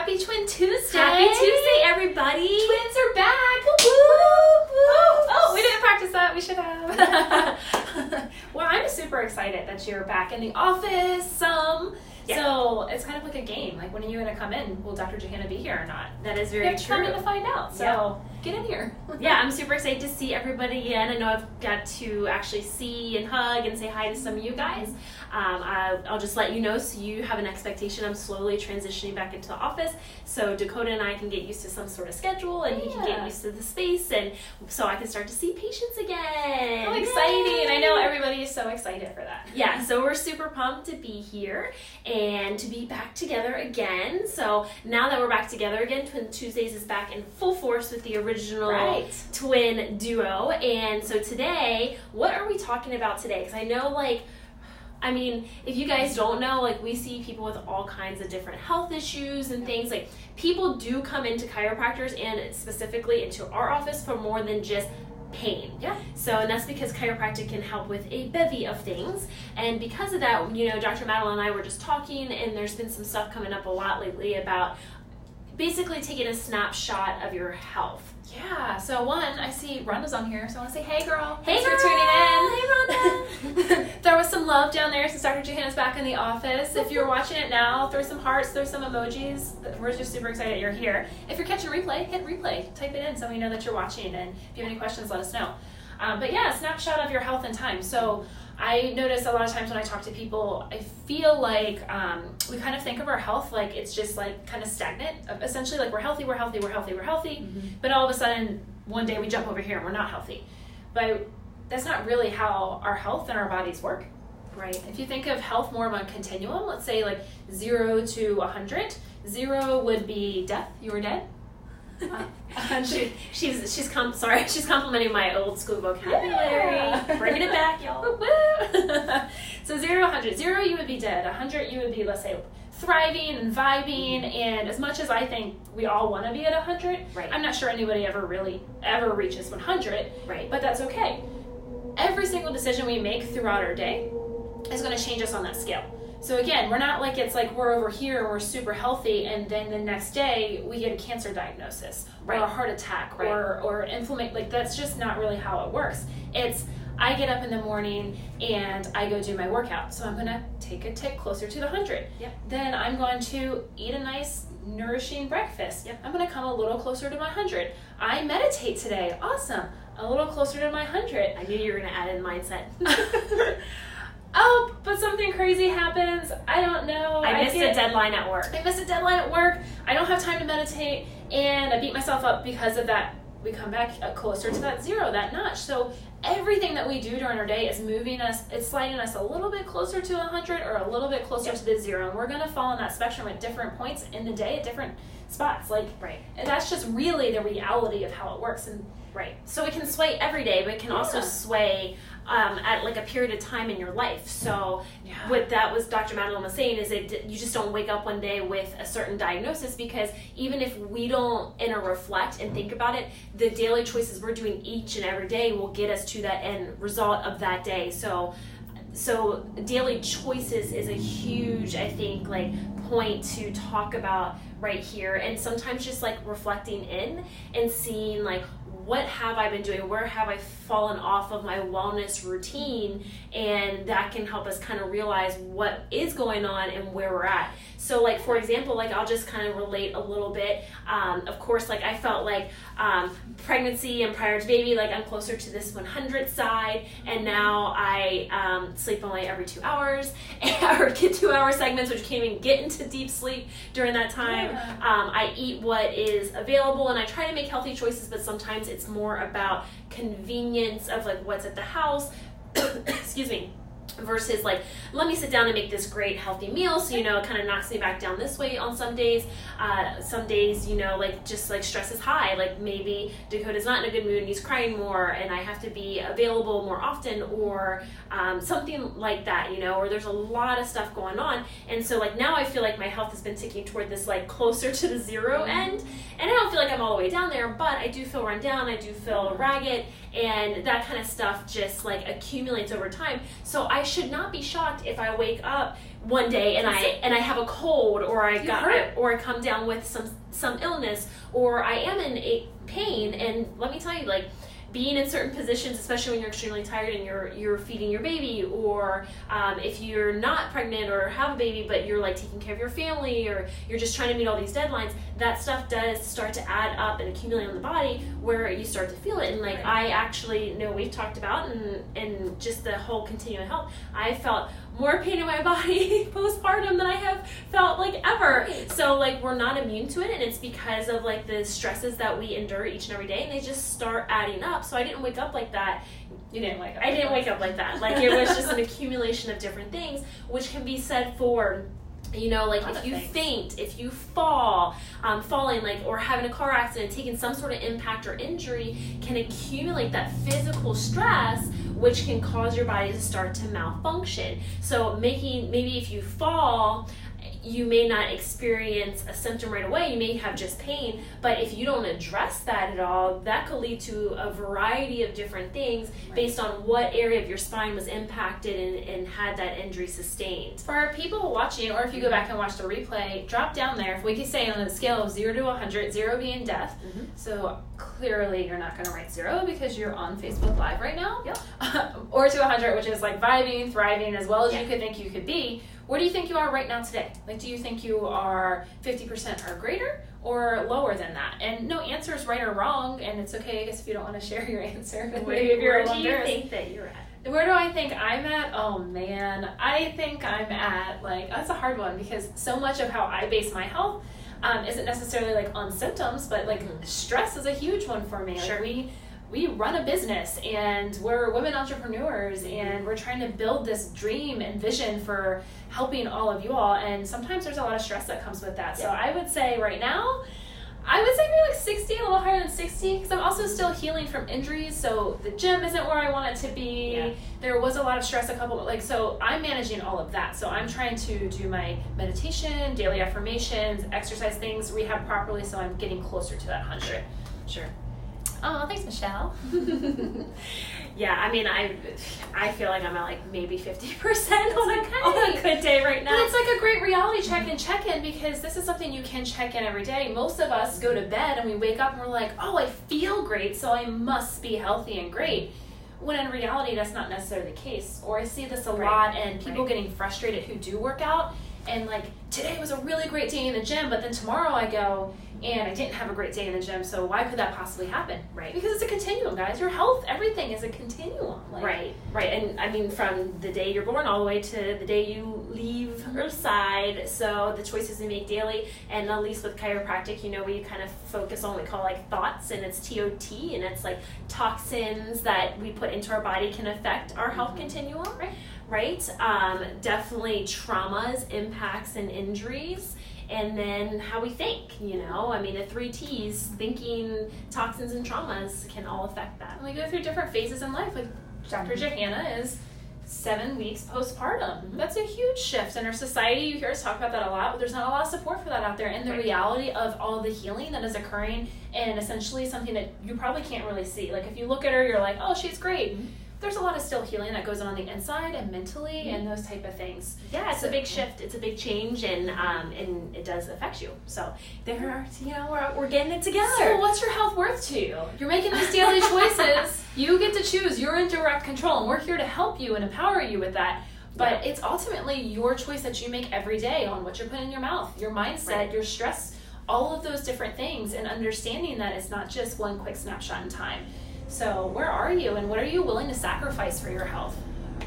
Happy Twin Tuesday. Happy Tuesday, everybody. Twins are back. Woo, woo, woo. Oh, we didn't practice that. We should have. Well, I'm super excited that you're back in the office. Yeah. So it's kind of like a game. Like, when are you going to come in? Will Dr. Johanna be here or not? That is You very have to true. come in to find out. So get in here. Yeah, I'm super excited to see everybody again. I know I've got to actually see and hug and say hi to some of you guys. I'll just let you know so you have an expectation. I'm slowly transitioning back into the office so Dakota and I can get used to some sort of schedule and he can get used to the space and so I can start to see patients again. How exciting. I know everybody is so excited for that. Yeah, so we're super pumped to be here and to be back together again. So now that we're back together again, Twin Tuesdays is back in full force with the original twin duo. And so today, what are we talking about today? Because I know, if you guys don't know, we see people with all kinds of different health issues and things. People do come into chiropractors and specifically into our office for more than just pain. Yeah. So, and that's because chiropractic can help with a bevy of things. And because of that, Dr. Madeline and I were just talking, and there's been some stuff coming up a lot lately about basically taking a snapshot of your health. Yeah, so I see Rhonda's on here, so I want to say, hey girl. Hey, Thanks for tuning in. Hey Rhonda. Throw us some love down there since Dr. Johanna's back in the office. If you're watching it now, throw some hearts, throw some emojis. We're just super excited you're here. If you're catching replay, hit replay. Type it in so we know that you're watching, and if you have any questions, let us know. But yeah, a snapshot of your health and time. So I notice a lot of times when I talk to people, I feel like we kind of think of our health like it's just kind of stagnant. Essentially, we're healthy. Mm-hmm. But all of a sudden, one day we jump over here and we're not healthy. But that's not really how our health and our bodies work. Right. If you think of health more of a continuum, let's say 0 to 100. 0 would be death. You were dead. She's complimenting my old school vocabulary. Bringing it back, y'all. So 0 to 100. 0, you would be dead. 100, you would be, let's say, thriving and vibing. And as much as I think we all want to be at 100, I'm not sure anybody ever reaches 100. Right. But that's okay. Every single decision we make throughout our day is going to change us on that scale. So again, we're not we're over here and we're super healthy and then the next day we get a cancer diagnosis or a heart attack or inflammation. That's just not really how it works. It's I get up in the morning and I go do my workout. So I'm going to take a tick closer to the 100. Yep. Then I'm going to eat a nice nourishing breakfast. Yep. I'm going to come a little closer to my 100. I meditate today. Awesome. A little closer to my 100. I knew you were going to add in mindset. Oh, but something crazy happens. I don't know. I missed a deadline at work. I missed a deadline at work. I don't have time to meditate, and I beat myself up because of that. We come back closer to that 0, that notch. So everything that we do during our day is moving us, it's sliding us a little bit closer to 100 or a little bit closer to the 0. And we're going to fall on that spectrum at different points in the day, at different spots. And that's just really the reality of how it works. And so it can sway every day, but it can also sway at a period of time in your life. So what that was Dr. Madeline was saying is that you just don't wake up one day with a certain diagnosis, because even if we don't reflect and think about it, the daily choices we're doing each and every day will get us to that end result of that day. So daily choices is a huge, I think, point to talk about right here, and sometimes just reflecting in and seeing what have I been doing? Where have I fallen off of my wellness routine? And that can help us kind of realize what is going on and where we're at. So for example, I'll just kind of relate a little bit. Of course, I felt pregnancy and prior to baby, I'm closer to this 100 side. And now I sleep only every 2 hours or get 2-hour segments, which can't even get into deep sleep during that time. I eat what is available and I try to make healthy choices, but sometimes it's more about convenience of what's at the house. Excuse me. Versus let me sit down and make this great healthy meal. So, it kind of knocks me back down this way on some days. Some days, just stress is high. Maybe Dakota's not in a good mood and he's crying more and I have to be available more often or something like that, or there's a lot of stuff going on. And so now I feel like my health has been ticking toward this closer to the 0 end. And I don't feel like I'm all the way down there, but I do feel run down. I do feel ragged. And that kind of stuff just accumulates over time. So I should not be shocked if I wake up one day and I have a cold, or I come down with some illness, or I am in a pain. And let me tell you, like, being in certain positions, especially when you're extremely tired and you're feeding your baby, or if you're not pregnant or have a baby but you're like taking care of your family, or you're just trying to meet all these deadlines, that stuff does start to add up and accumulate on the body where you start to feel it. And like, I actually know we've talked about, and just the whole continuing health, I felt more pain in my body postpartum than I have felt like ever. So like, we're not immune to it, and it's because of like the stresses that we endure each and every day, and they just start adding up. So I didn't wake up like that. You didn't wake up. I didn't wake up like that. Like, it was just an accumulation of different things, which can be said for, you know, like, if you faint, if you fall, falling, like, or having a car accident, taking some sort of impact or injury can accumulate that physical stress, which can cause your body to start to malfunction. So maybe if you fall, you may not experience a symptom right away, you may have just pain, but if you don't address that at all, that could lead to a variety of different things based on what area of your spine was impacted and had that injury sustained. For our people watching, or if you go back and watch the replay, drop down there. If we could say on a scale of 0 to 100, 0 being death, so clearly you're not going to write 0 because you're on Facebook Live right now, or to 100, which is like vibing, thriving, as well as you could think you could be. Where do you think you are right now today? Like, do you think you are 50% or greater, or lower than that? And no answer is right or wrong, and it's okay, I guess, if you don't want to share your answer. Where do you think that you're at? Where do I think I'm at? Oh man, I think I'm at, like, that's a hard one, because so much of how I base my health isn't necessarily like on symptoms, but like stress is a huge one for me. Sure. Like, we run a business, and we're women entrepreneurs, and we're trying to build this dream and vision for helping all of you all, and sometimes there's a lot of stress that comes with that. So I would say right now, I would say maybe like 60, a little higher than 60, because I'm also still healing from injuries, so the gym isn't where I want it to be. There was a lot of stress so I'm managing all of that. So I'm trying to do my meditation, daily affirmations, exercise things, rehab properly, so I'm getting closer to that 100. Sure. Oh, thanks, Michelle. Yeah, I mean, I feel like I'm at like maybe 50% on a good day right now. But it's like a great reality check-in, because this is something you can check in every day. Most of us go to bed and we wake up and we're like, oh, I feel great, so I must be healthy and great. When in reality, that's not necessarily the case. Or I see this a lot, and people getting frustrated who do work out, and like, today was a really great day in the gym, but then tomorrow I go and I didn't have a great day in the gym, so why could that possibly happen? Right. Because it's a continuum, guys. Your health, everything is a continuum. Right. And I mean, from the day you're born all the way to the day you leave Earthside, so the choices we make daily, and at least with chiropractic, you know, we kind of focus on what we call like thoughts, and it's TOT, and it's like toxins that we put into our body can affect our health continuum. Right? Definitely traumas, impacts, and injuries, and then how we think, you know? I mean, the 3 T's, thinking, toxins, and traumas can all affect that. And we go through different phases in life. Like, Dr. Johanna is 7 weeks postpartum. That's a huge shift in our society. You hear us talk about that a lot, but there's not a lot of support for that out there. And the reality of all the healing that is occurring, and essentially something that you probably can't really see. Like, if you look at her, you're like, oh, she's great. There's a lot of still healing that goes on the inside and mentally and those type of things. Yeah, it's a big shift. It's a big change, and it does affect you. So there are, you know, we're getting it together. So what's your health worth to you? You're making these daily choices. You get to choose. You're in direct control, and we're here to help you and empower you with that. But it's ultimately your choice that you make every day on what you're putting in your mouth, your mindset, your stress, all of those different things, and understanding that it's not just one quick snapshot in time. So where are you, and what are you willing to sacrifice for your health?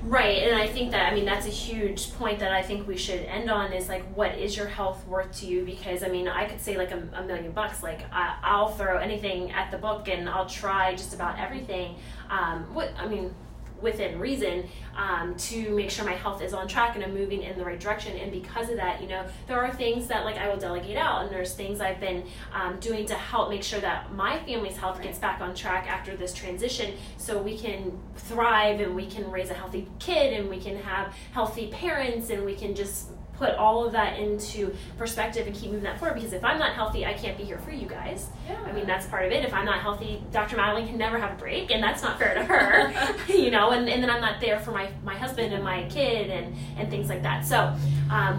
Right, and I think that, I mean, that's a huge point that I think we should end on, is like, what is your health worth to you? Because, I mean, I could say like $1 million, like I'll throw anything at the book, and I'll try just about everything. Within reason, to make sure my health is on track and I'm moving in the right direction. And because of that, you know, there are things that like I will delegate out, and there's things I've been doing to help make sure that my family's health gets back on track after this transition, so we can thrive and we can raise a healthy kid and we can have healthy parents and we can just put all of that into perspective and keep moving that forward, because if I'm not healthy, I can't be here for you guys. Yeah. I mean, that's part of it. If I'm not healthy, Dr. Madeline can never have a break, and that's not fair to her. You know, and then I'm not there for my husband and my kid and things like that. So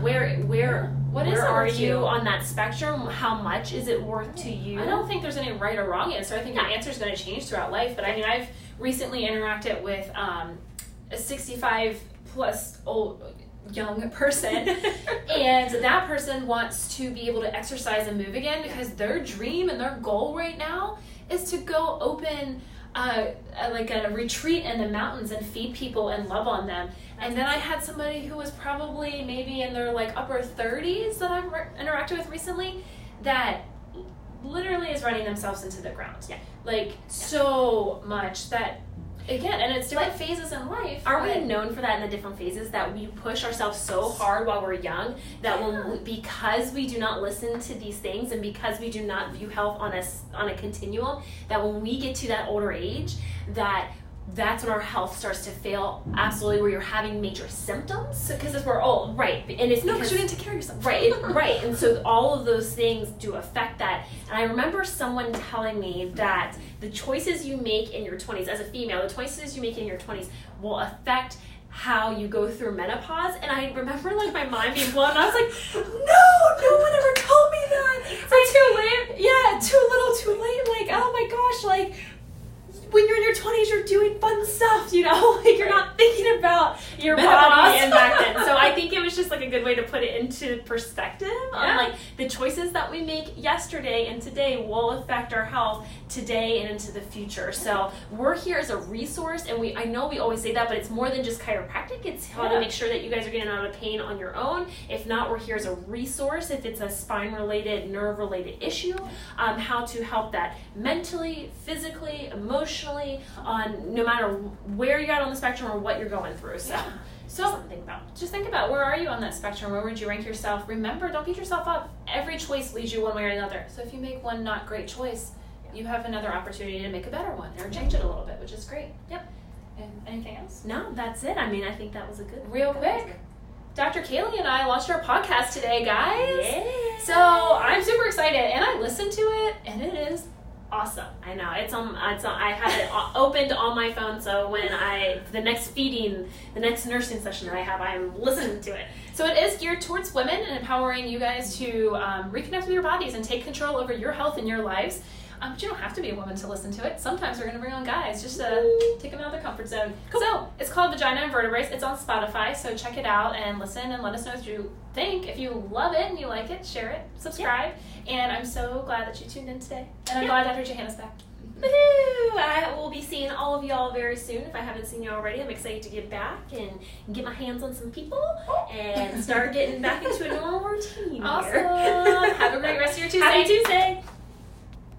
where are you on that spectrum? How much is it worth to you? I don't think there's any right or wrong answer. I think your answer is going to change throughout life. But I mean, I've recently interacted with a 65 plus old young person, and that person wants to be able to exercise and move again, because their dream and their goal right now is to go open like a retreat in the mountains and feed people and love on them. And then I had somebody who was probably maybe in their like upper 30s that I've interacted with recently that literally is running themselves into the ground. Yeah. Like so much that, again, and it's different phases in life. Are we known for that in the different phases, that we push ourselves so hard while we're young that because we do not listen to these things and because we do not view health on a continuum, that when we get to that older age, that's when our health starts to fail, absolutely, where you're having major symptoms. Because we're old. Right. And it's because you didn't take care of yourself. Right. Right. And so all of those things do affect that. And I remember someone telling me that the choices you make in your 20s, as a female, the choices you make in your 20s will affect how you go through menopause. And I remember like my mind being blown. I was like, no one ever told me that. It's too late. Yeah, too little, too late. Like, oh my gosh, like, when you're in your 20s, you're doing fun stuff, you know? Like, you're not thinking about your body and back then. So I think it was just, like, a good way to put it into perspective on, like, the choices that we make yesterday and today will affect our health today and into the future. So we're here as a resource, and I know we always say that, but it's more than just chiropractic. It's how to make sure that you guys are getting out of pain on your own. If not, we're here as a resource if it's a spine-related, nerve-related issue, how to help that mentally, physically, emotionally, on no matter where you're at on the spectrum or what you're going through. So just think about where are you on that spectrum? Where would you rank yourself? Remember, don't beat yourself up. Every choice leads you one way or another. So if you make one not great choice, you have another opportunity to make a better one or change it a little bit, which is great. Yep. And anything else? No, that's it. I mean, I think that was a good real quick. Dr. Kaylee and I launched our podcast today, guys. Yeah. So I'm super excited, and I listened to it, and it is awesome. I know it's on. I have it opened on my phone, so when the next nursing session that I have, I'm listening to it. So it is geared towards women and empowering you guys to reconnect with your bodies and take control over your health and your lives. But you don't have to be a woman to listen to it. Sometimes we're going to bring on guys just to take them out of their comfort zone. Cool. So it's called Vagina and Vertebrae. It's on Spotify, so check it out and listen and let us know what you think. If you love it and you like it, share it, subscribe. Yeah. And I'm so glad that you tuned in today. And I'm glad Dr. Johanna's back. Woohoo! I will be seeing all of y'all very soon. If I haven't seen you already, I'm excited to get back and get my hands on some people and start getting back into a normal routine. Awesome. Have a great rest of your Tuesday. Happy Tuesday.